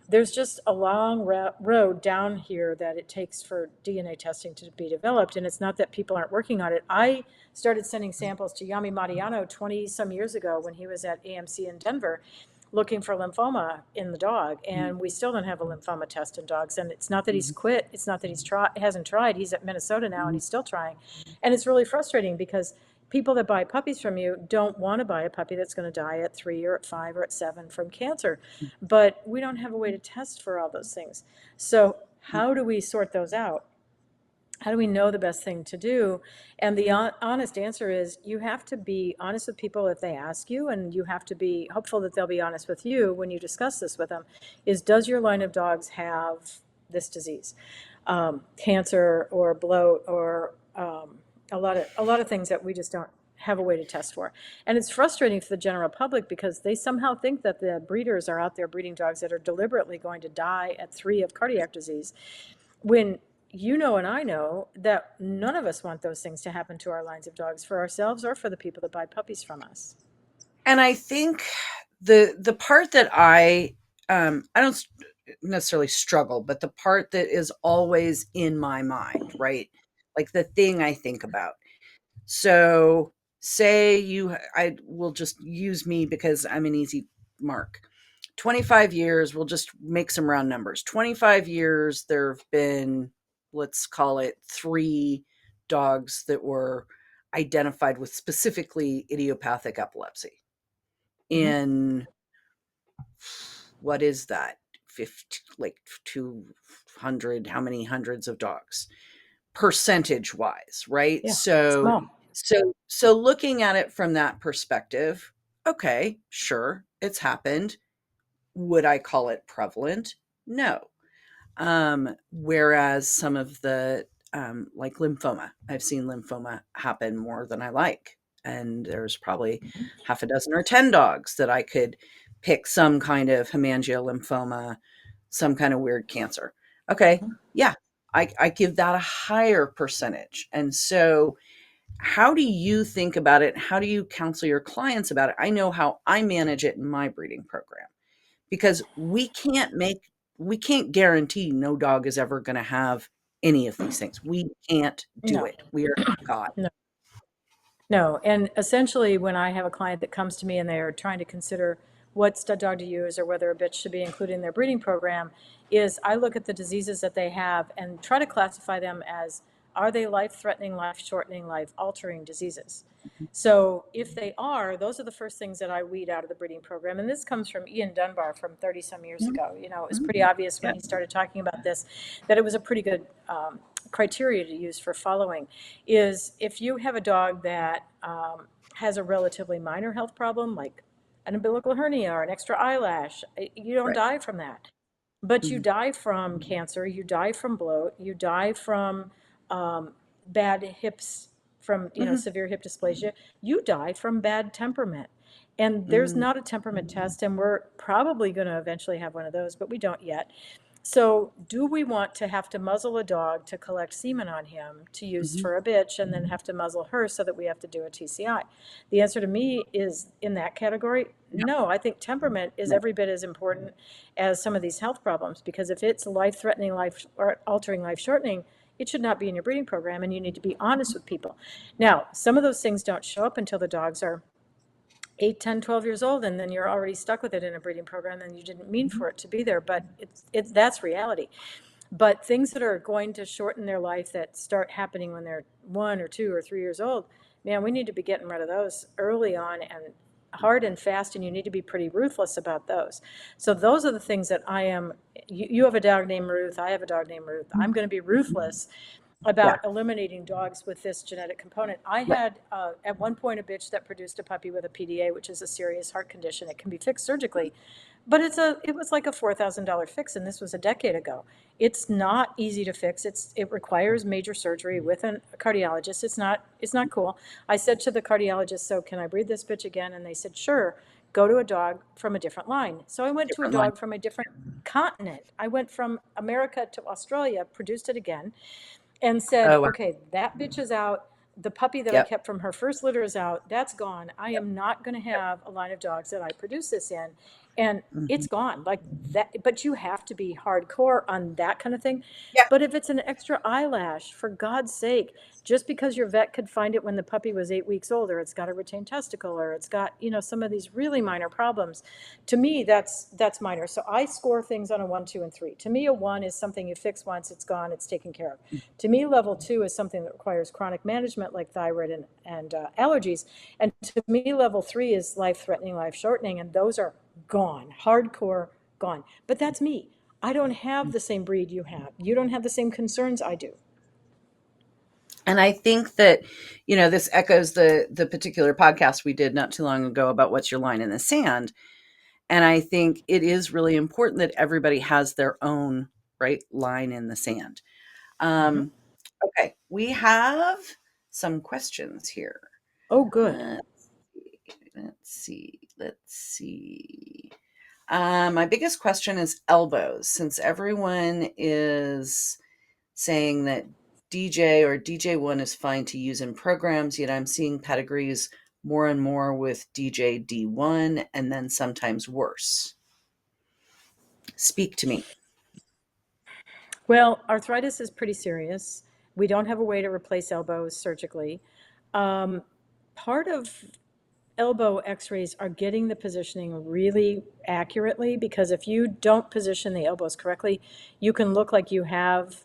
There's just a long road down here that it takes for DNA testing to be developed. And it's not that people aren't working on it. I started sending samples to Yami Mariano 20 some years ago when he was at AMC in Denver looking for lymphoma in the dog, and we still don't have a lymphoma test in dogs. And it's not that he's Mhm. quit, it's not that hasn't tried. He's at Minnesota now and Mhm. he's still trying. And it's really frustrating because people that buy puppies from you don't want to buy a puppy that's going to die at 3 or at 5 or at 7 from cancer. But we don't have a way to test for all those things. So how do we sort those out? How do we know the best thing to do? And the honest answer is you have to be honest with people if they ask you, and you have to be hopeful that they'll be honest with you when you discuss this with them. Is, does your line of dogs have this disease, cancer or bloat, or a lot of things that we just don't have a way to test for. And it's frustrating for the general public because they somehow think that the breeders are out there breeding dogs that are deliberately going to die at 3 of cardiac disease, when and I know that none of us want those things to happen to our lines of dogs, for ourselves or for the people that buy puppies from us. And I think the part that I don't necessarily struggle, but the part that is always in my mind, right? Like the thing I think about. So say I will just use me because I'm an easy mark. 25 years, we'll just make some round numbers. 25 years, there have been, let's call it 3 dogs that were identified with specifically idiopathic epilepsy. Mhm. In what is that? 50, like 200, how many hundreds of dogs? Percentage wise, right? Yeah, So small. so looking at it from that perspective, okay, sure, it's happened. Would I call it prevalent? No. Whereas some of the like lymphoma, I've seen lymphoma happen more than I like. And there's probably half a dozen or 10 dogs that I could pick some kind of hemangiolymphoma, some kind of weird cancer. Okay, yeah, I give that a higher percentage. And so, how do you think about it? How do you counsel your clients about it? I know how I manage it in my breeding program because we can't guarantee no dog is ever going to have any of these things. We can't do No, it. We are not God. no. No, and essentially, when I have a client that comes to me and they are trying to consider what stud dog to use or whether a bitch should be included in their breeding program, is I look at the diseases that they have and try to classify them as, are they life-threatening, life-shortening, life-altering diseases? So if they are, those are the first things that I weed out of the breeding program. And this comes from Ian Dunbar from 30 some years Mhm, ago. It was mhm. pretty obvious when Yeah, he started talking about this that it was a pretty good criteria to use for following. Is if you have a dog that has a relatively minor health problem, like an umbilical hernia or an extra eyelash, you don't right. die from that. But you Mhm, die from cancer, you die from bloat, you die from um, bad hips, from mhm, severe hip dysplasia, you die from bad temperament. And there's mhm. not a temperament test, and we're probably going to eventually have one of those, but we don't yet. So, do we want to have to muzzle a dog to collect semen on him to use Mhm. for a bitch and then have to muzzle her so that we have to do a TCI? The answer to me is in that category, Yeah, no. I think temperament is right. every bit as important as some of these health problems, because if it's life threatening, life or altering, life shortening, it should not be in your breeding program, and you need to be honest with people. Now, some of those things don't show up until the dogs are 8, 10, 12 years old, and then you're already stuck with it in a breeding program and you didn't mean Mhm. for it to be there, but that's reality. But things that are going to shorten their life that start happening when they're 1 or 2 or 3 years old, man, we need to be getting rid of those early on and hard and fast, and you need to be pretty ruthless about those. So those are the things that you have a dog named Ruth, I have a dog named Ruth. I'm going to be ruthless Yeah, about eliminating dogs with this genetic component. I right. had at one point a bitch that produced a puppy with a PDA, which is a serious heart condition. It can be fixed surgically, But it was like a $4,000 fix, and this was a decade ago. It's not easy to fix. It requires major surgery with a cardiologist. It's not cool. I said to the cardiologist, "So can I breed this bitch again?" And they said, "Sure. Go to a dog from a different line." So I went to a Different line. dog from a different continent. I went from America to Australia, produced it again, and said, Oh, wow. okay, that bitch is out. The puppy that I Yep. kept from her first litter is out. That's gone. I Yep. am not going to Yep. have a line of dogs that I produce this in. And Mhm. it's gone like that. But you have to be hardcore on that kind of thing. Yep. But if it's an extra eyelash, for God's sake, just because your vet could find it when the puppy was 8 weeks old, or it's got a retained testicle, or it's got, some of these really minor problems, to me, that's minor. So I score things on a 1, 2, and 3. To me, a 1 is something you fix once, it's gone, it's taken care of. To me, level 2 is something that requires chronic management like thyroid and allergies. And to me, level 3 is life threatening, life shortening, and those are gone, hardcore gone. But that's me. I don't have the same breed you have. You don't have the same concerns I do. And I think that, this echoes the particular podcast we did not too long ago about what's your line in the sand. And I think it is really important that everybody has their own right line in the sand. Mhm. Um, okay, we have some questions here. Oh, good. Let's let's see. My biggest question is elbows, since everyone is saying that DJ or DJ1 is fine to use in programs, yet I'm seeing pedigrees more and more with DJ D1 and then sometimes worse. Speak to me. Well, arthritis is pretty serious. We don't have a way to replace elbows surgically. Um, Part of elbow x-rays are getting the positioning really accurately, because if you don't position the elbows correctly, you can look like you have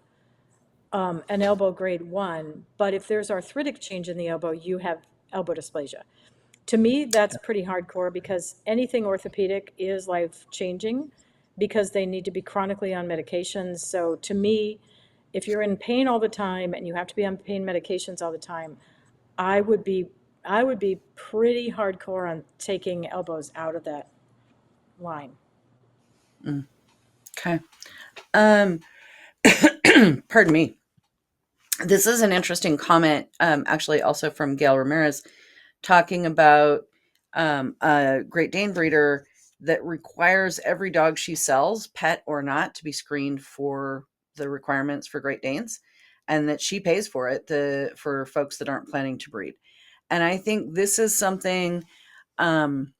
an elbow grade 1, but if there's arthritic change in the elbow, you have elbow dysplasia. To me, that's pretty hardcore, because anything orthopedic is life changing, because they need to be chronically on medications. So to me, if you're in pain all the time and you have to be on pain medications all the time, I would be I would be pretty hardcore on taking elbows out of that line. Mm, okay. Um, pardon me. This is an interesting comment, actually, also from Gail Ramirez, talking about a Great Dane breeder that requires every dog she sells, pet or not, to be screened for the requirements for Great Danes, and that she pays for it for folks that aren't planning to breed. And I think this is something. Um,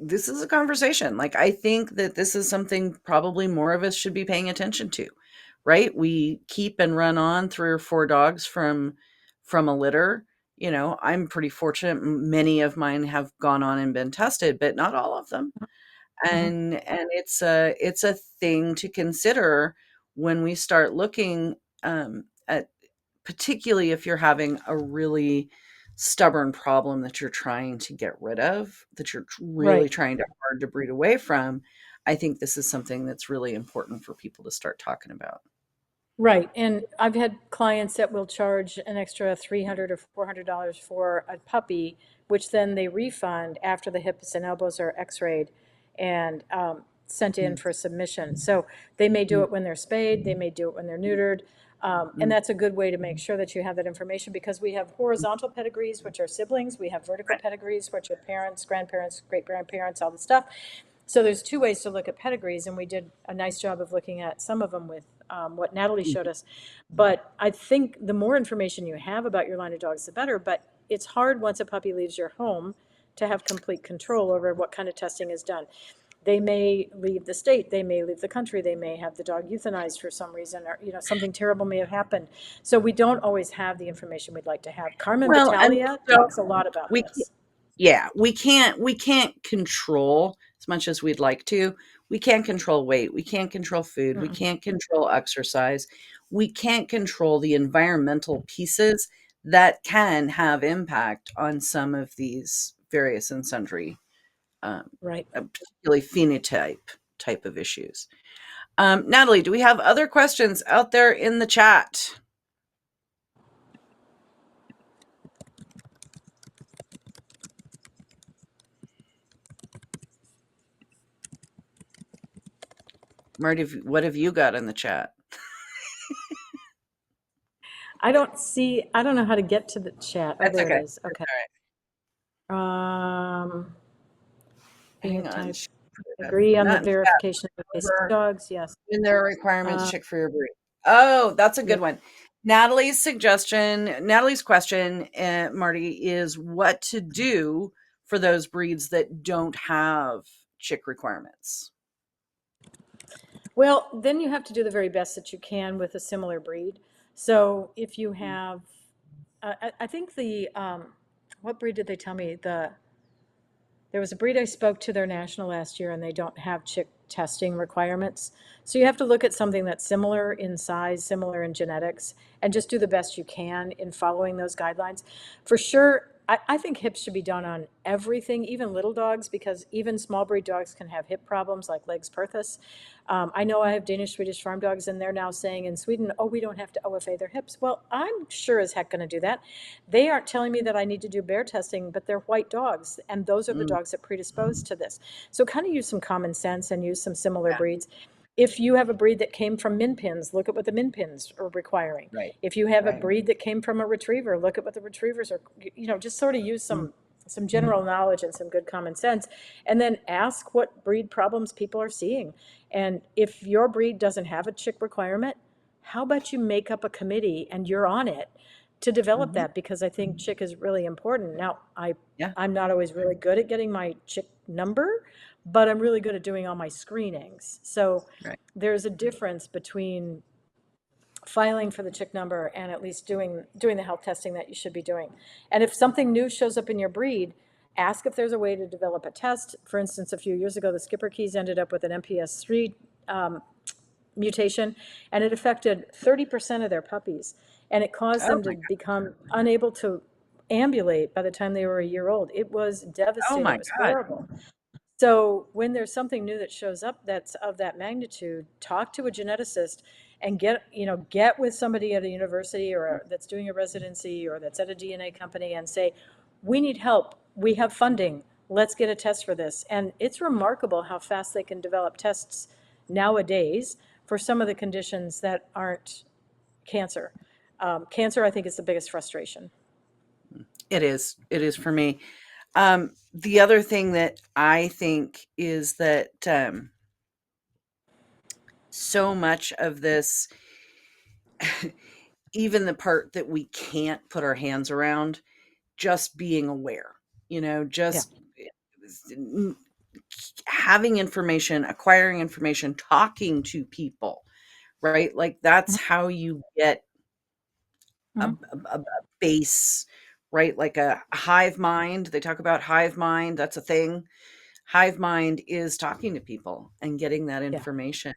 this is a conversation. Like, I think that this is something probably more of us should be paying attention to, right? We keep and run on 3 or 4 dogs from a litter. I'm pretty fortunate. Many of mine have gone on and been tested, but not all of them. Mhm. And it's a thing to consider when we start looking at, particularly if you're having a really stubborn problem that you're trying to get rid of, that you're really Right. trying to hard to breed away from. I think this is something that's really important for people to start talking about. Right, and I've had clients that will charge an extra $300 or $400 for a puppy, which then they refund after the hips and elbows are x-rayed and sent in Mm, for submission. So they may do mm, it when they're spayed, they may do it when they're neutered, and mm. that's a good way to make sure that you have that information, because we have horizontal pedigrees, which are siblings, we have vertical Right. pedigrees, which are parents, grandparents, great-grandparents, all the stuff. So there's two ways to look at pedigrees, and we did a nice job of looking at some of them with what Natalie Mhm. showed us. But I think the more information you have about your line of dogs, the better. But it's hard once a puppy leaves your home to have complete control over what kind of testing is done. They may leave the state, they may leave the country, they may have the dog euthanized for some reason, or something terrible may have happened. So we don't always have the information we'd like to have. Carmen Well, and Battaglia so talks a lot about we this. yeah, we can't control as much as we'd like to. We can't control weight, we can't control food, we Mm-mm. can't control exercise. We can't control the environmental pieces that can have impact on some of these various and sundry, um, Right. particularly phenotype type of issues. Natalie, do we have other questions out there in the chat? Marty, what have you got in the chat? I don't know how to get to the chat. Oh, That's there it okay. is. That's Okay. all right. Um, Hang on. phenotype, agree on the Not in chat. verification of basic Over dogs. Yes. when there are requirements, Uh, check for your breed. Oh, that's a yeah. good one. Natalie's question, Marty, is what to do for those breeds that don't have chick requirements. Well, then you have to do the very best that you can with a similar breed. So if you Mm. have, I think what breed did they tell me? There was a breed I spoke to their national last year, and they don't have chick testing requirements. So you have to look at something that's similar in size, similar in genetics, and just do the best you can in following those guidelines. For sure, I think hips should be done on everything, even little dogs, because even small breed dogs can have hip problems like legs perthus. I know I have Danish Swedish farm dogs, and they're now saying in Sweden, oh, we don't have to OFA their hips. Well, I'm sure as heck going to do that. They aren't telling me that I need to do bear testing, but they're white dogs, and those are the Mm, dogs that predispose to this. So kind of use some common sense and use some similar yeah, breeds. If you have a breed that came from min pins, look at what the min pins are requiring. right, If you have a right. breed that came from a retriever, look at what the retrievers are, just sort of use Mm, some general knowledge and some good common sense, and then ask what breed problems people are seeing. And if your breed doesn't have a chick requirement, how about you make up a committee and you're on it to develop mhm, that, because I think chick is really important. Now, yeah, I'm not always really good at getting my chick number, but I'm really good at doing all my screenings. So right. there's a difference between filing for the chick number and at least doing the health testing that you should be doing. And if something new shows up in your breed, ask if there's a way to develop a test. For instance, a few years ago, the Schipperkes ended up with an MPS3 mutation, and it affected 30% of their puppies, and it caused Oh them my to become unable to ambulate by the time they were a year old. It was oh devastating. my It was god. horrible. So when there's something new that shows up that's of that magnitude, talk to a geneticist and get with somebody at a university that's doing a residency or that's at a DNA company and say, we need help. We have funding. Let's get a test for this. And it's remarkable how fast they can develop tests nowadays for some of the conditions that aren't cancer. Cancer, I think, is the biggest frustration. It is. It is for me. The other thing that I think is that so much of this, even the part that we can't put our hands around, just being aware, Yeah. just having information, acquiring information, talking to people, right? Like that's Mhm. how you get Mhm. a base, right? Like a hive mind. They talk about hive mind. That's a thing. Hive mind is talking to people and getting that Yeah. information.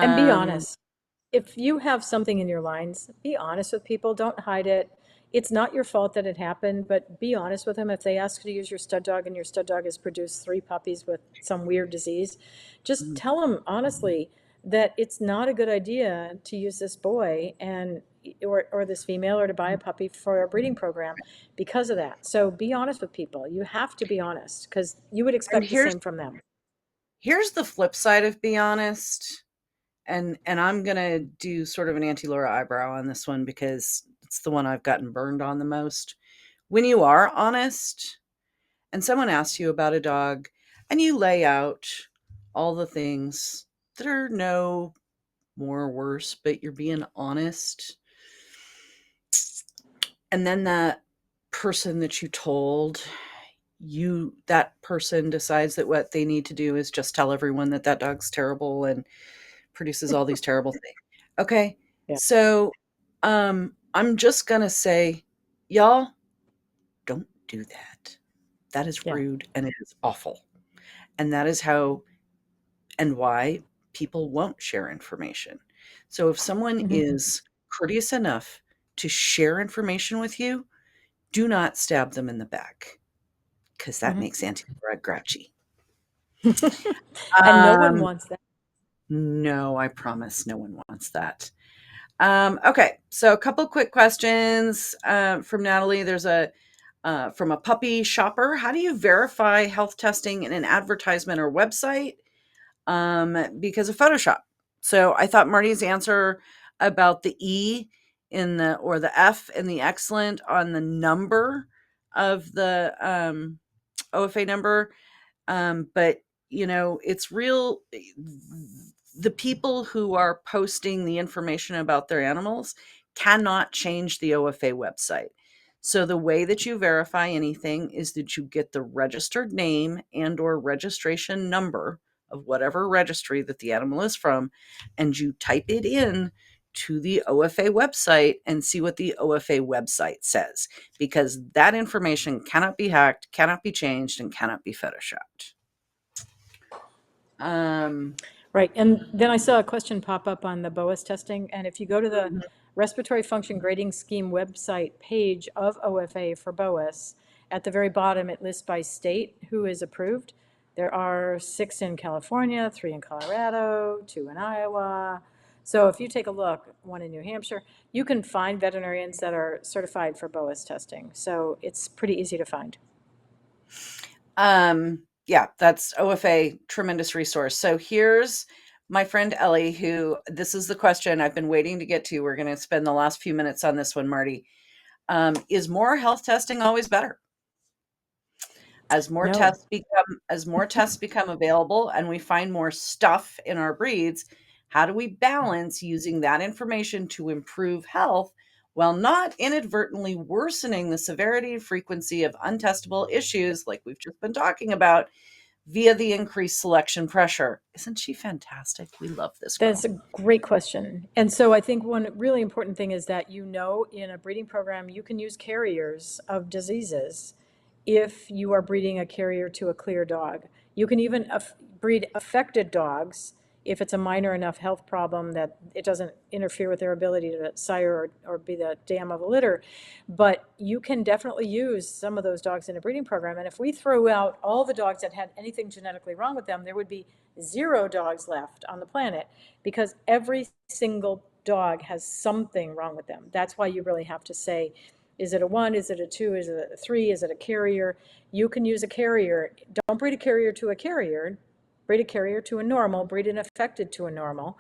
And be Um, honest. If you have something in your lines, be honest with people. Don't hide it. It's not your fault that it happened, but be honest with them. If they ask you to use your stud dog and your stud dog has produced three puppies with some weird disease, just mhm, tell them honestly that it's not a good idea to use this boy and or this female or to buy a puppy for a breeding program because of that. So be honest with people. You have to be honest because you would and expect the here's same from them. here's the flip side of be honest. And I'm gonna do sort of an anti-Laura eyebrow on this one because it's the one I've gotten burned on the most. When you are honest and someone asks you about a dog and you lay out all the things that are no more or worse, but you're being honest, and then that person that you told, that person decides that what they need to do is just tell everyone that that dog's terrible and produces all these terrible things. Okay. Yeah. So I'm just gonna say, y'all, don't do that. That is Yeah. rude and it is awful. And that is how and why people won't share information. So if someone Mhm. is courteous enough to share information with you, do not stab them in the back because that Mhm. makes Auntie Laura grouchy. And no one Um, wants that. no, I promise no one wants that. Okay, so a couple quick questions from Natalie. There's a from a puppy shopper. How do you verify health testing in an advertisement or website? because of Photoshop. So I thought Marty's answer about the E in the or the F in the excellent on the number of the OFA number, but it's real. The people who are posting the information about their animals cannot change the OFA website. So the way that you verify anything is that you get the registered name and or registration number of whatever registry that the animal is from, and you type it in to the OFA website and see what the OFA website says, because that information cannot be hacked, cannot be changed, and cannot be photoshopped. Right, and then I saw a question pop up on the BOAS testing, and if you go to the Respiratory Function Grading Scheme website page of OFA for BOAS, at the very bottom, it lists by state who is approved. There are 6 in California, 3 in Colorado, 2 in Iowa. So if you take a look, 1 in New Hampshire, you can find veterinarians that are certified for BOAS testing. So it's pretty easy to find. Yeah, that's OFA, tremendous resource. So here's my friend Ellie, who this is the question I've been waiting to get to. We're going to spend the last few minutes on this one, Marty. Is more health testing always better? As more No. tests become available and we find more stuff in our breeds, how do we balance using that information to improve health while not inadvertently worsening the severity and frequency of untestable issues like we've just been talking about via the increased selection pressure? Isn't she fantastic? We love this girl. That's a great question. And so I think one really important thing is that in a breeding program, you can use carriers of diseases if you are breeding a carrier to a clear dog. You can even breed affected dogs if it's a minor enough health problem that it doesn't interfere with their ability to sire or be the dam of a litter. But you can definitely use some of those dogs in a breeding program. And if we throw out all the dogs that had anything genetically wrong with them, there would be 0 dogs left on the planet, because every single dog has something wrong with them. That's why you really have to say, is it a 1? Is it a 2? Is it a 3? Is it a carrier? You can use a carrier. Don't breed a carrier to a carrier. Breed a carrier to a normal. Breed an affected to a normal.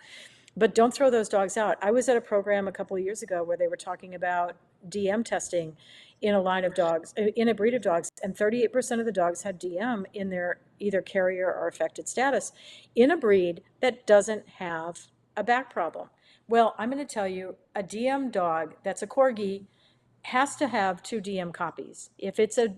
But don't throw those dogs out. I was at a program a couple of years ago where they were talking about DM testing in a line of dogs, in a breed of dogs, and 38% of the dogs had DM in their either carrier or affected status in a breed that doesn't have a back problem. Well, I'm going to tell you, a DM dog that's a corgi has to have 2 DM copies. If it's a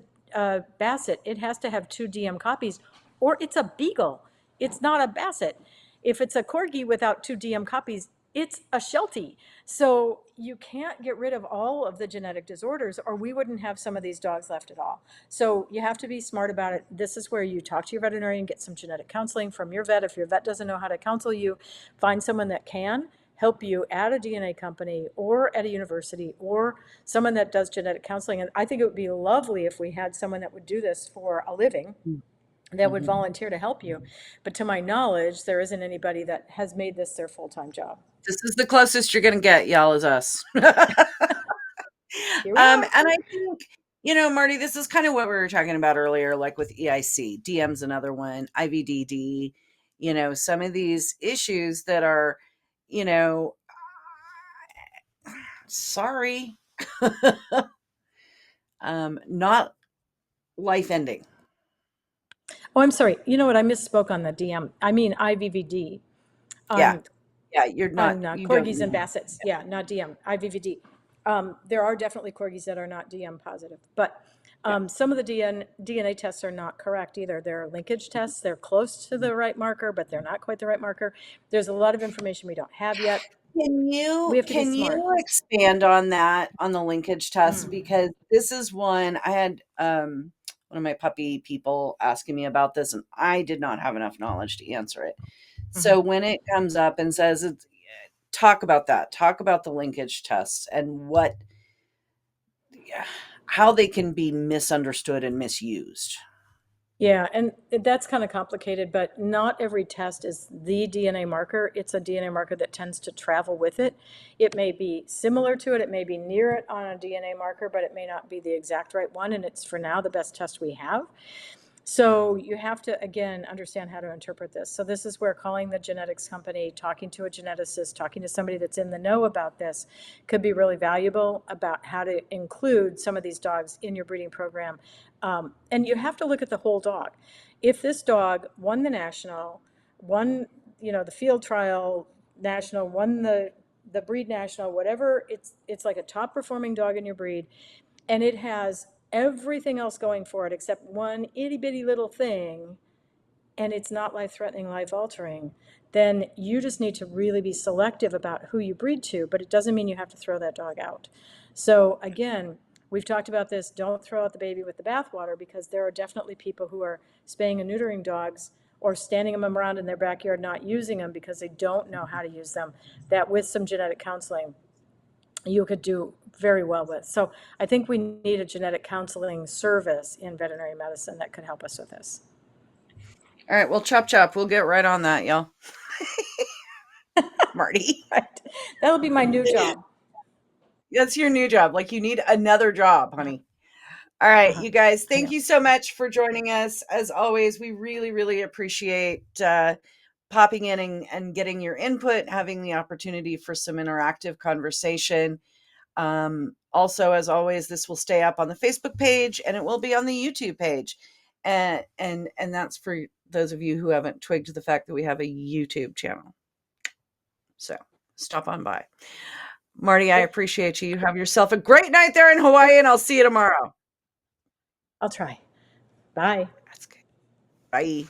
basset, it has to have 2 DM copies, or it's a beagle. It's not a basset. If it's a corgi without 2 DM copies, it's a Sheltie. So you can't get rid of all of the genetic disorders, or we wouldn't have some of these dogs left at all. So you have to be smart about it. This is where you talk to your veterinarian, get some genetic counseling from your vet. If your vet doesn't know how to counsel you, find someone that can help you at a DNA company or at a university or someone that does genetic counseling. And I think it would be lovely if we had someone that would do this for a living, that would volunteer to help you. But to my knowledge, there isn't anybody that has made this their full-time job. This is the closest you're going to get, y'all, is us. Here we are. And I think, Marty, this is kind of what we were talking about earlier, like with EIC. DM's another one, IVDD, some of these issues that are, sorry, not life ending. Oh, I'm sorry. You know what? I misspoke on the DM. I mean IVVD. Yeah. You're not. On you corgis don't and bassets. Yeah, not DM. IVVD. There are definitely corgis that are not DM positive, but some of the DNA tests are not correct either. They're linkage tests. They're close to the right marker, but they're not quite the right marker. There's a lot of information we don't have yet. Can We have to be smart. you expand on that, on the linkage test? Because this is one I had one of my puppy people asking me about this, and I did not have enough knowledge to answer it. So when it comes up and says, talk about that, talk about the linkage tests and how they can be misunderstood and misused. Yeah, and that's kind of complicated, but not every test is the DNA marker. It's a DNA marker that tends to travel with it. It may be similar to it, it may be near it on a DNA marker, but it may not be the exact right one, and it's for now the best test we have. So you have to, again, understand how to interpret this. So this is where calling the genetics company, talking to a geneticist, talking to somebody that's in the know about this could be really valuable about how to include some of these dogs in your breeding program. And you have to look at the whole dog. If this dog won the national, won, the field trial national, won the breed national, whatever, it's like a top performing dog in your breed, and it has everything else going for it except one itty bitty little thing, and it's not life threatening, life altering, then you just need to really be selective about who you breed to, but it doesn't mean you have to throw that dog out. So again, we've talked about this, don't throw out the baby with the bathwater, because there are definitely people who are spaying and neutering dogs or standing them around in their backyard not using them because they don't know how to use them, that with some genetic counseling you could do very well with. So I think we need a genetic counseling service in veterinary medicine that could help us with this. All right, well, chop chop. We'll get right on that, y'all. Marty. Right. That'll be my new job. That's your new job. Like, you need another job, Uh-huh. honey. All right, Uh-huh. you guys, I thank know. you so much for joining us. As always, we really, really appreciate popping in and getting your input, having the opportunity for some interactive conversation. Also, as always, this will stay up on the Facebook page and it will be on the YouTube page. And that's for those of you who haven't twigged the fact that we have a YouTube channel. So stop on by. Marty, I Yep. appreciate you. You have yourself a great night there in Hawaii, and I'll see you tomorrow. I'll try. Bye. That's good. Bye.